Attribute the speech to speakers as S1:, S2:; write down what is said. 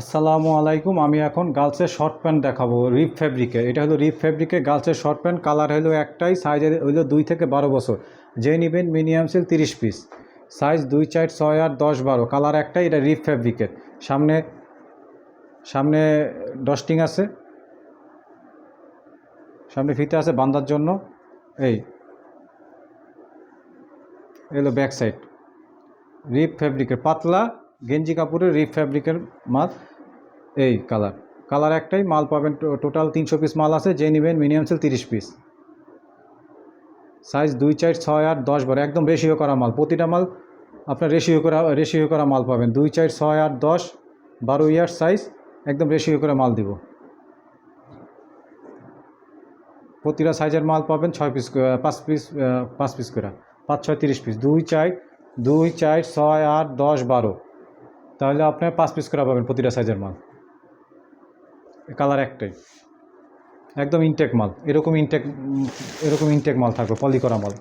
S1: আসসালামু আলাইকুম। আমি এখন গার্লসের শর্ট প্যান্ট দেখাবো রিপ ফ্যাব্রিকের। এটা হলো রিপ ফ্যাব্রিকের গার্লসের শর্ট প্যান্ট। কালার হলো একটাই, সাইজ হলো 2 থেকে 12 বছর। যে নেবেন minimum sale 30 piece, size 2, 4, 6, 8, 10, 12, colour একটাই। এটা রিপ ফ্যাব্রিকের। সামনে সামনে ডস্টিং আছে, সামনে ফিতে আছে বাঁধার জন্য। এই হলো ব্যাক সাইড। রিপ ফ্যাব্রিকের পাতলা গেঞ্জি কাপড়ের রিপ ফ্যাব্রিকের মাল। এই কালার একটাই, মাল পাবেন টোটাল 300 পিস মাল আছে। যে নেবেন মিনিমাম সেল 30 পিস, সাইজ 2, 4, 6, 8, 10, 12, একদম রেশিও করা মাল। প্রতিটা মাল আপনার রেশিও করা মাল পাবেন। 2, 4, 6, 8, 10, 12 ইয়ার সাইজ, একদম রেশিও করে মাল দিব। প্রতিটা সাইজের মাল পাবেন 6 পিস, 5 পিস করে, 5, 6, 30 পিস। 2, 4, 6, 8, 10, 12, তাহলে আপনার 5 পিস করে পাবেন প্রতিটা সাইজের মাল। কালার একটাই, একদম ইনটেক মাল। এরকম ইনটেক মাল থাকবে, পলি করা মাল।